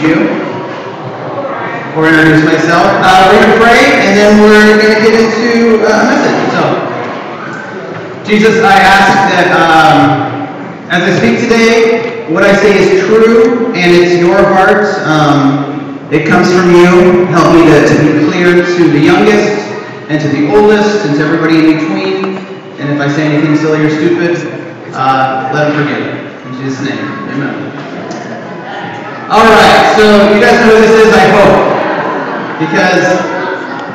you. Or introduce myself. We're going to pray, and then we're going to get into a message. So, Jesus, I ask that as I speak today, what I say is true, and it's your heart. It comes from you. Help me to be clear to the youngest, and to the oldest, and to everybody in between. And if I say anything silly or stupid, let them forgive it. In Jesus' name, amen. Alright, so you guys know who this is, I hope. Because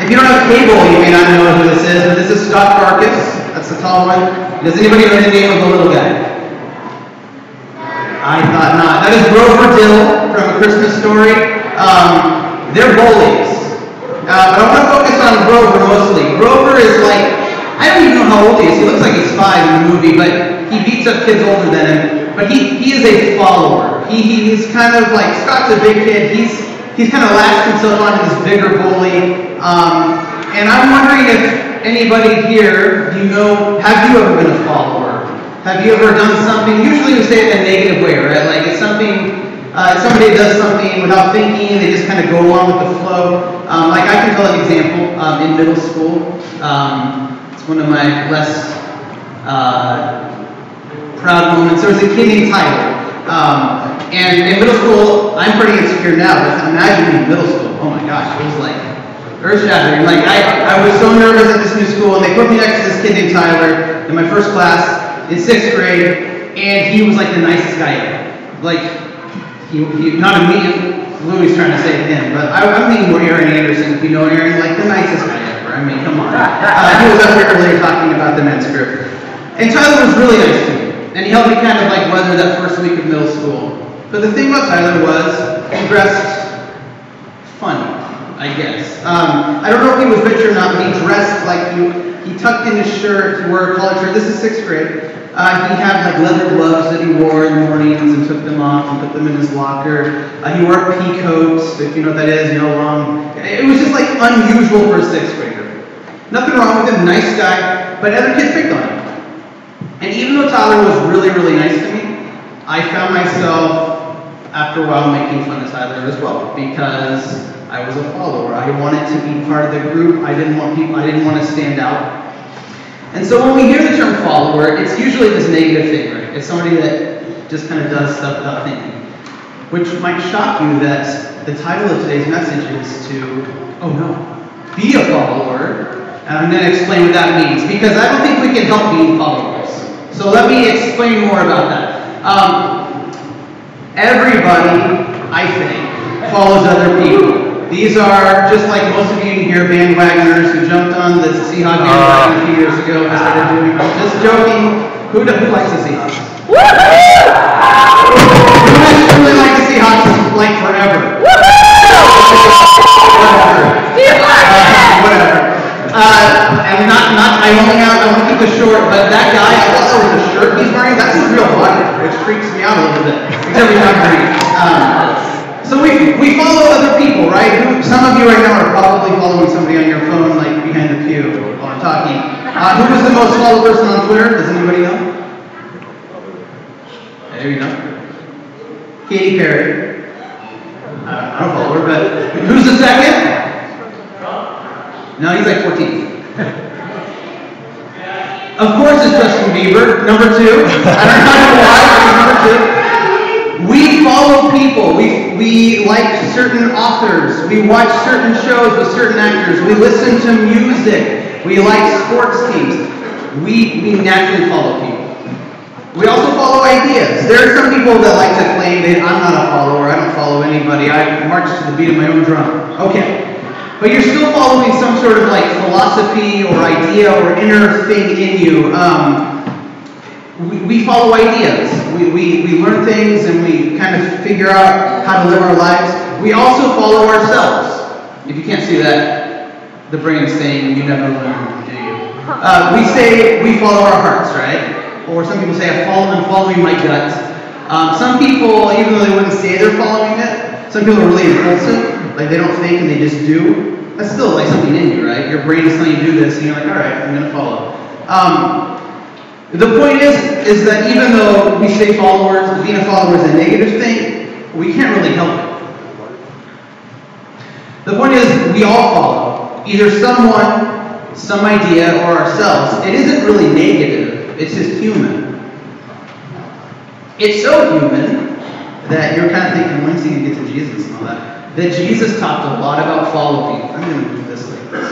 if you don't have cable, you may not know who this is, but this is Scott Farkas. That's the tall one. Does anybody know the name of the little guy? I thought not. That is Grover Dill from A Christmas Story. They're bullies. But I want to focus on Grover mostly. Grover is like, I don't even know how old he is. He looks like he's 5 in the movie, but he beats up kids older than him. But he is a follower. He's kind of like, Scott's a big kid. He's kind of latched himself onto this bigger bully. And I'm wondering if anybody here, have you ever been a follower? Have you ever done something? Usually we say it in a negative way, right? Like it's something, somebody does something without thinking, they just kind of go along with the flow. Like I can tell an example in middle school. It's one of my less proud moments. There was a kid named Tyler. And in middle school, I'm pretty insecure now, but imagine in middle school, oh my gosh, it was like earth-shattering. Like I was so nervous at this new school, and they put me next to this kid named Tyler in my first class in 6th grade, and he was like the nicest guy ever. Like, he not a me, Louis trying to say him, but I'm thinking more Aaron Anderson, if you know Aaron, like the nicest guy ever. I mean, come on. He was up here earlier talking about the men's group. And Tyler was really nice to me, and he helped me kind of like weather that first week of middle school. But the thing about Tyler was, he dressed funny, I guess. I don't know if he was rich or not, but he dressed like he tucked in his shirt, he wore a collared shirt. This is 6th grade. He had like leather gloves that he wore in the mornings and took them off and put them in his locker. He wore a pea coat, if you know what that is, long. It was just like unusual for a 6th grader. Nothing wrong with him, nice guy, but other kids picked on him. And even though Tyler was really, really nice to me, I found myself after a while making fun of Tyler as well, because I was a follower. I wanted to be part of the group. I didn't want to stand out. And so when we hear the term follower, it's usually this negative thing, right? It's somebody that just kind of does stuff without thinking. Which might shock you that the title of today's message is to, be a follower. And I'm going to explain what that means, because I don't think we can help being followers. So let me explain more about that. Everybody, I think, follows other people. These are, just like most of you in here, bandwagoners who jumped on the Seahawks bandwagon a few years ago and started doing, just joking. Who likes the Seahawks? Who really like the Seahawks like forever? Whatever. And I want to keep this short, but that guy, I thought that was the shirt he's wearing, that's his real body, which freaks me out a little bit. Except he's not green. So we follow other people, right? Some of you right now are probably following somebody on your phone, like behind the pew while I'm talking. Who was the most followed person on Twitter? Does anybody know? There you go. Katy Perry. I don't follow her, but who's the second? No, he's like 14th. Of course it's Justin Bieber, number 2. I don't know why, but he's number 2. We follow people. We like certain authors. We watch certain shows with certain actors. We listen to music. We like sports teams. We naturally follow people. We also follow ideas. There are some people that like to claim that I'm not a follower. I don't follow anybody. I march to the beat of my own drum. Okay. But you're still following some sort of like philosophy or idea or inner thing in you. We follow ideas. We learn things and we kind of figure out how to live our lives. We also follow ourselves. If you can't see that, the brain's saying you never learn, do you? We say we follow our hearts, right? Or some people say I'm following my gut. Some people, even though they wouldn't say they're following it, some people are really impulsive. Like they don't think and they just do. That's still like something in you, right? Your brain is telling you to do this and you're like, all right, I'm going to follow. The point is that even though we say followers, being a follower is a negative thing, we can't really help it. we all follow either someone, some idea, or ourselves, it isn't really negative. It's just human. It's so human that you're kind of thinking, when's he going to get to Jesus and all that? That Jesus talked a lot about following. I'm going to do this like this.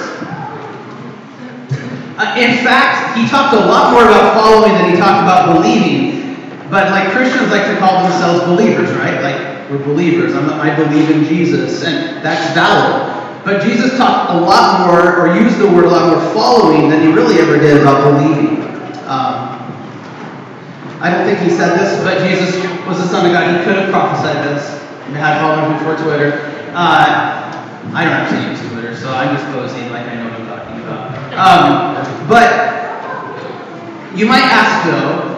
In fact, he talked a lot more about following than he talked about believing. But like Christians like to call themselves believers, right? Like, we're believers. I believe in Jesus, and that's valid. But Jesus talked a lot more, or used the word a lot more following than he really ever did about believing. I don't think he said this, but Jesus was the Son of God. He could have prophesied this. He had followers before Twitter. I don't actually use Twitter, so I'm just posing like I know what I'm talking about. But you might ask, though,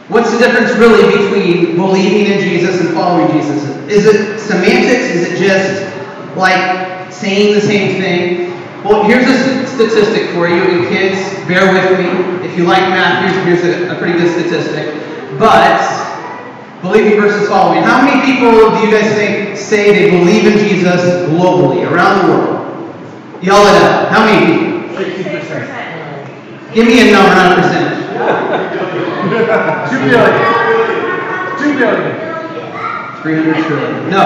what's the difference really between believing in Jesus and following Jesus? Is it semantics? Is it just like saying the same thing? Well, here's a statistic for you, and kids, bear with me. If you like math, here's a pretty good statistic. But believing versus following. How many people do you guys think say they believe in Jesus globally, around the world? Yell it out. How many people? 60%. Give me a number, not a percentage. 2 billion. 2 billion. 300 trillion. No.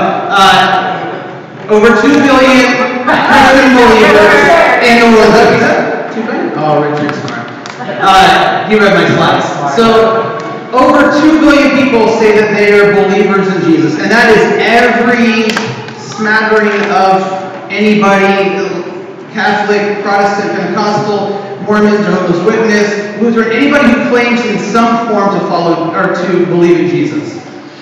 Over 2 billion Christian believers in the world. Is that 2 billion? Oh, Richard's smart. He read my slides. So, over 2 billion people say that they are believers in Jesus. And that is every smattering of anybody, Catholic, Protestant, Pentecostal, Mormon, Jehovah's Witness, Lutheran, anybody who claims in some form to follow or to believe in Jesus.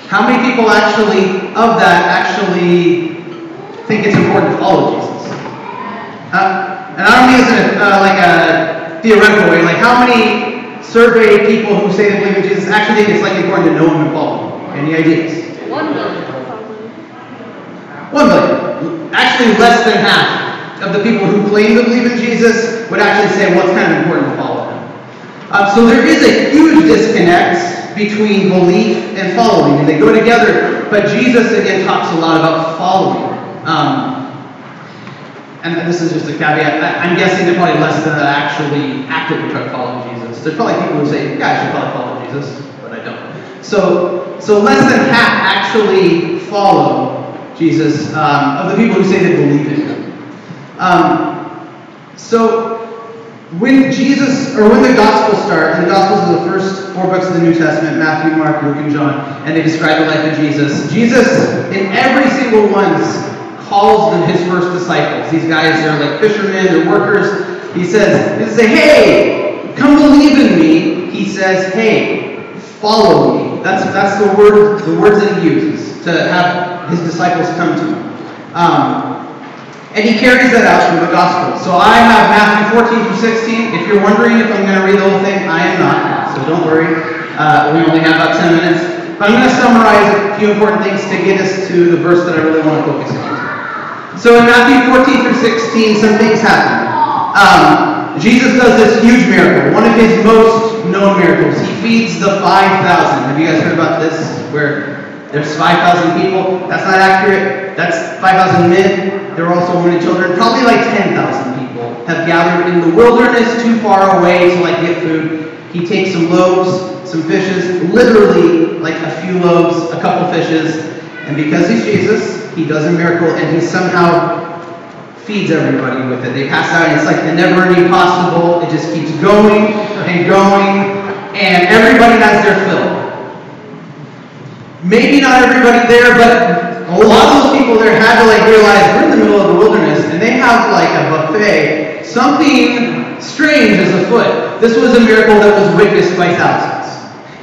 How many people actually, of that, actually think it's important to follow Jesus? And I don't mean this in like a theoretical way. Like, how many survey people who say they believe in Jesus actually think it's like important to know him and follow him? Any ideas? 1 million. 1 million. Actually, less than half of the people who claim to believe in Jesus would actually say, well, it's kind of important to follow him. So there is a huge disconnect between belief and following, and they go together. But Jesus, again, talks a lot about following. And this is just a caveat. I'm guessing they're probably less than that actually actively try to follow Jesus. There's probably people who say, yeah, I should probably follow Jesus, but I don't. So less than half actually follow Jesus of the people who say they believe in him. So when Jesus, or when the Gospels start, and the Gospels are the first 4 books of the New Testament, Matthew, Mark, Luke, and John, and they describe the life of Jesus. Jesus, in every single one, calls them his first disciples. These guys, they're like fishermen, they're workers. He says, hey, come believe in me. He says, hey, follow me. That's the words that he uses to have his disciples come to him. And he carries that out from the gospel. So I have Matthew 14 through 16. If you're wondering if I'm going to read the whole thing, I am not. So don't worry. We only have about 10 minutes. But I'm going to summarize a few important things to get us to the verse that I really want to focus on. So in Matthew 14 through 16, some things happen. Jesus does this huge miracle, one of his most known miracles. He feeds the 5,000. Have you guys heard about this? Where there's 5,000 people? That's not accurate. That's 5,000 men. There are also women and children. Probably like 10,000 people have gathered in the wilderness too far away to like get food. He takes some loaves, some fishes, literally like a few loaves, a couple fishes, and because he's Jesus, he does a miracle and he somehow feeds everybody with it. They pass out and it's like the never-ending possible. It just keeps going and going, and everybody has their fill. Maybe not everybody there, but a lot of those people there had to like realize we're in the middle of the wilderness and they have like a buffet. Something strange is afoot. This was a miracle that was witnessed by thousands.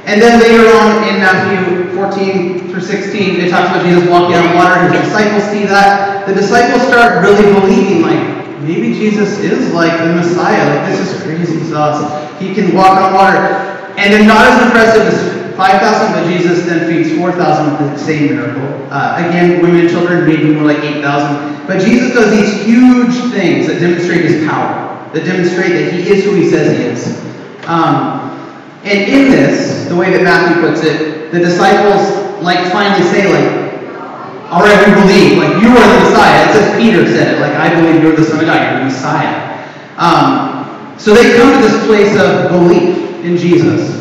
And then later on in Matthew 14 through 16, it talks about Jesus walking on water and his disciples see that. The disciples start really believing like maybe Jesus is like the Messiah. Like this is crazy sauce. He can walk on water. And then not as impressive as 5,000, but Jesus then feeds 4,000 with the same miracle. Again, women and children, maybe more like 8,000. But Jesus does these huge things that demonstrate his power, that demonstrate that he is who he says he is. And in this, the way that Matthew puts it, the disciples like finally say like, all right, we believe, like, you are the Messiah. It says Peter said it, like, I believe you're the Son of God, you're the Messiah. So they come to this place of belief in Jesus.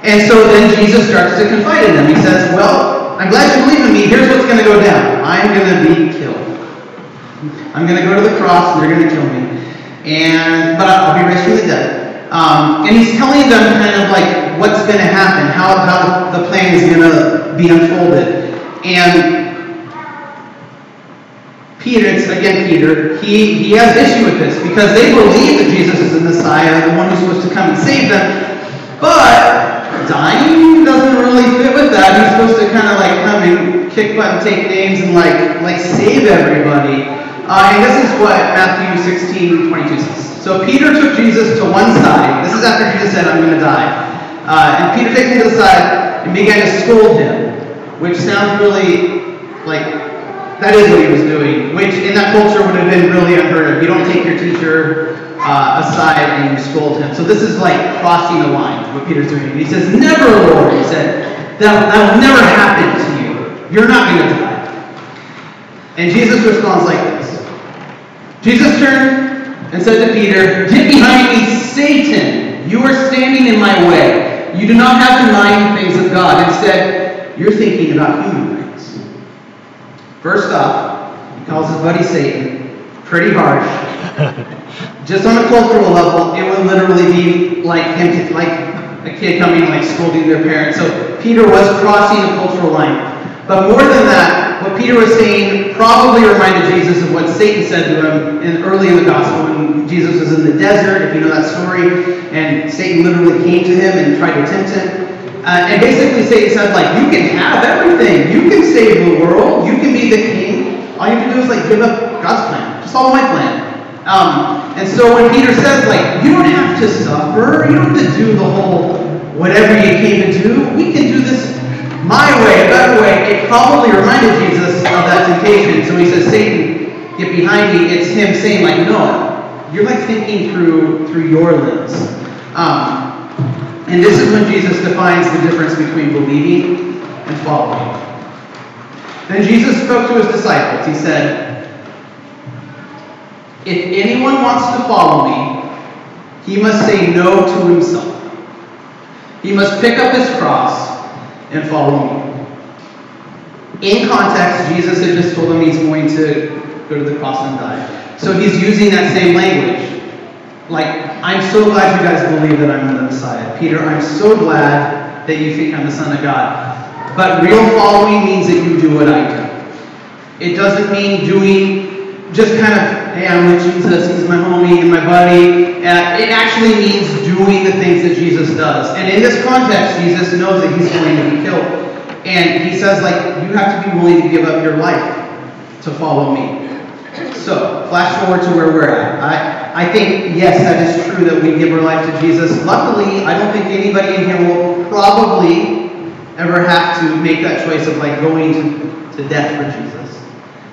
And so then Jesus starts to confide in them. He says, well, I'm glad you believe in me. Here's what's going to go down. I'm going to be killed. I'm going to go to the cross, and they're going to kill me. But I'll be raised from the dead. And he's telling them kind of like what's going to happen, how the plan is going to be unfolded. And Peter, he has issue with this because they believe that Jesus is the Messiah, the one who's supposed to come and save them. But dying doesn't really fit with that. He's supposed to kind of like come and kick butt and take names and like save everybody. And this is what Matthew 16:22 says. So Peter took Jesus to one side. This is after Jesus said, I'm going to die. And Peter takes him to the side and began to scold him, which sounds really like that is what he was doing, which in that culture would have been really unheard of. You don't take your teacher aside and you scold him. So this is like crossing the line, what Peter's doing. And he says, never, Lord. He said, that will never happen to you. You're not going to die. And Jesus responds like this. Jesus turned and said to Peter, get behind me, Satan. You are standing in my way. You do not have in mind the things of God. Instead, you're thinking about human things. First off, he calls his buddy Satan. Pretty harsh. Just on a cultural level, it would literally be like him, like a kid coming like scolding their parents. So Peter was crossing a cultural line. But more than that, what Peter was saying probably reminded Jesus of what Satan said to him early in the gospel when Jesus was in the desert, if you know that story, and Satan literally came to him and tried to tempt him. And basically Satan said, like, you can have everything. You can save the world. You can be the king. All you have to do is like give up God's plan. Just follow my plan. And so when Peter says, like, you don't have to suffer. You don't have to do the whole whatever you came to do. We can do this my way, a better way. It probably reminded Jesus of that temptation. So he says, Satan, get behind me. It's him saying, like, no, you're like thinking through your lens. And this is when Jesus defines the difference between believing and following. Then Jesus spoke to his disciples. He said, if anyone wants to follow me, he must say no to himself. He must pick up his cross and follow me. In context, Jesus had just told him he's going to go to the cross and die. So he's using that same language. Like, I'm so glad you guys believe that I'm the Messiah. Peter, I'm so glad that you think I'm the Son of God. But real following means that you do what I do. It doesn't mean doing just kind of, hey, I'm with Jesus, he's my homie and my buddy. It actually means doing the things that Jesus does. And in this context, Jesus knows that he's going to be killed. And he says, like, you have to be willing to give up your life to follow me. So, flash forward to where we're at. I think, yes, that is true that we give our life to Jesus. Luckily, I don't think anybody in here will probably ever have to make that choice of like going to death for Jesus.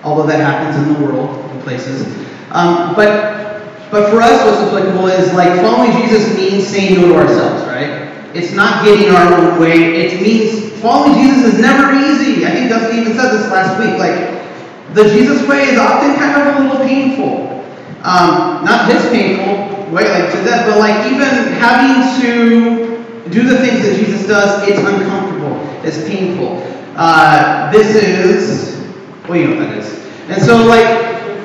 Although that happens in the world, in places. But for us, what's applicable is like following Jesus means saying no to ourselves, right? It's not getting our own way. It means following Jesus is never easy. I think Dusty even said this last week. Like, the Jesus way is often kind of a little painful. Not this painful, way like to death, but like even having to do the things that Jesus does, it's uncomfortable, it's painful. This is, well, you know what that is. And so like,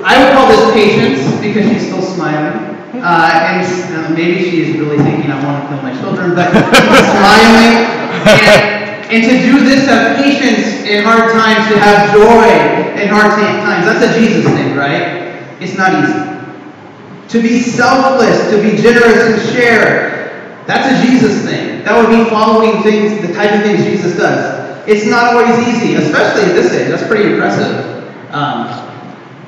I would call this patience because she's still smiling. And maybe she's really thinking I want to kill my children, but she's smiling. And to do this, have patience in hard times, to have joy in hard times. That's a Jesus thing, right? It's not easy. To be selfless, to be generous and share, that's a Jesus thing. That would be following things, the type of things Jesus does. It's not always easy, especially at this age. That's pretty impressive.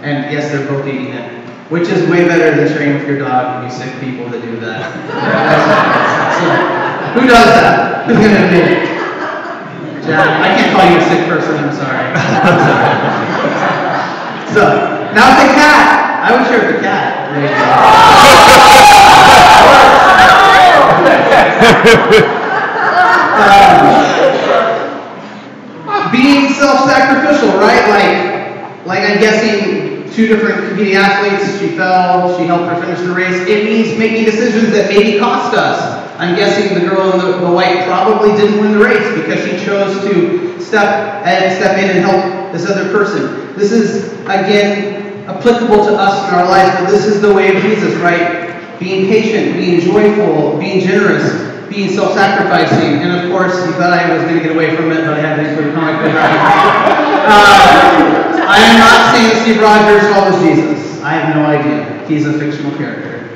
And yes, they're both eating it, which is way better than sharing with your dog and you sick people that do that. So, who does that? Who's going to admit it? Jack, I can't call you a sick person, I'm sorry. So, now the cat. I would share with the cat. being self-sacrificial, right? Like I'm guessing 2 different competing athletes, she fell, she helped her finish the race. It means making decisions that maybe cost us. I'm guessing the girl in the white probably didn't win the race because she chose to step in and help this other person. This is, again, applicable to us in our lives, but this is the way of Jesus, right? Being patient, being joyful, being generous, being self-sacrificing, and of course, you thought I was going to get away from it, but I had to include comic book I am not saying Steve Rogers follows Jesus. I have no idea. He's a fictional character.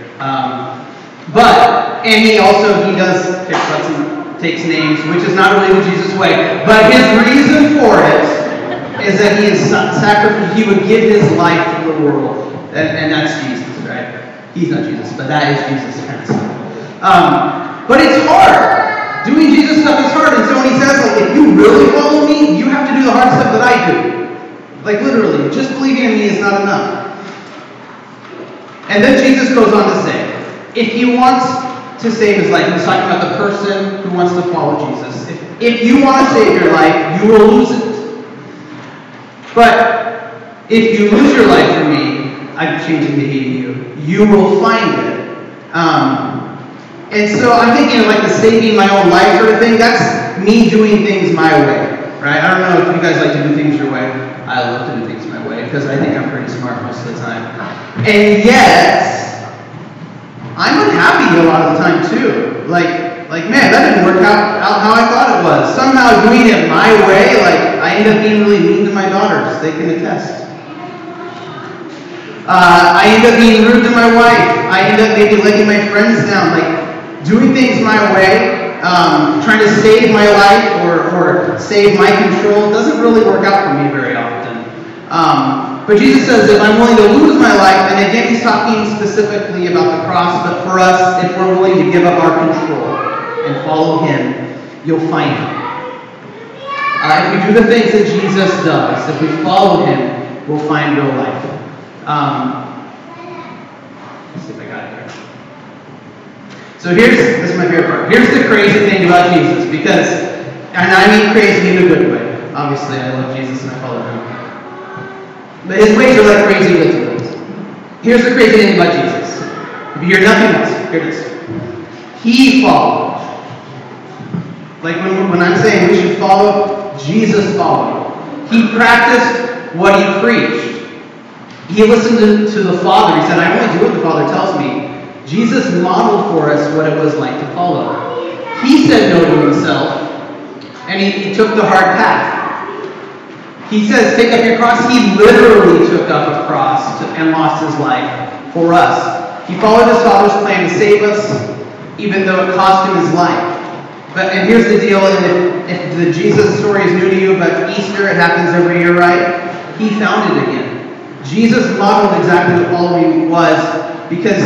And he does pick butts and takes names, which is not really the Jesus way. But his reason for it is that he is sacrificial. He would give his life for the world. And that's Jesus, right? He's not Jesus, but that is Jesus kind of stuff. But it's hard. Doing Jesus stuff is hard. And so when he says, if you really follow me, you have to do the hard stuff that I do. Like literally, just believing in me is not enough. And then Jesus goes on to say, if he wants to save his life, he's talking about the person who wants to follow Jesus. If you want to save your life, you will lose it. But if you lose your life for me, I'm changing the hate you. You will find it. And so I'm thinking of like the saving my own life sort of thing. That's me doing things my way, right? I don't know if you guys like to do things your way. I love to do things my way because I think I'm pretty smart most of the time. And yet, I'm unhappy a lot of the time too. Like man, that didn't work out how I thought it was. Somehow doing it my way, I end up being really mean to my daughters. They can attest. I end up being rude to my wife. I end up maybe letting my friends down. Doing things my way, trying to save my life or save my control doesn't really work out for me very often. But Jesus says if I'm willing to lose my life, and again he's talking specifically about the cross, but for us, if we're willing to give up our control and follow him, you'll find him. If we do the things that Jesus does, if we follow him, we'll find real life. Let's see if I got it here. So this is my favorite part. Here's the crazy thing about Jesus, because, and I mean crazy in a good way. Obviously, I love Jesus and I follow him. But his ways are like crazy with ways. Here's the crazy thing about Jesus. If you hear nothing else, hear this. He followed. When I'm saying we should follow, Jesus followed. He practiced what he preached. He listened to the Father. He said, I only do what the Father tells me. Jesus modeled for us what it was like to follow. He said no to himself, and he took the hard path. He says, take up your cross. He literally took up a cross and lost his life for us. He followed his Father's plan to save us, even though it cost him his life. And here's the deal, and if the Jesus story is new to you, but Easter, it happens every year, right? He found it again. Jesus modeled exactly what following was, because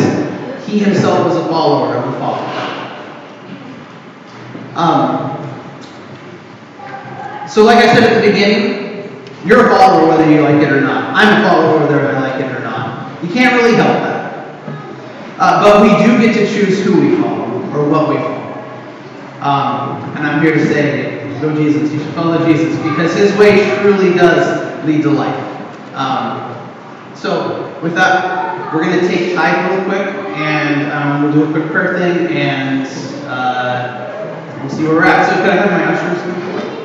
he himself was a follower of the Father. So like I said at the beginning, you're a follower whether you like it or not. I'm a follower whether I like it or not. You can't really help that. But we do get to choose who we follow or what we follow. And I'm here to say, go Jesus. You should follow Jesus because his way truly does lead to life. So with that, we're going to take time real quick and we'll do a quick prayer thing and we'll see where we're at. So could I have my ushers come forward?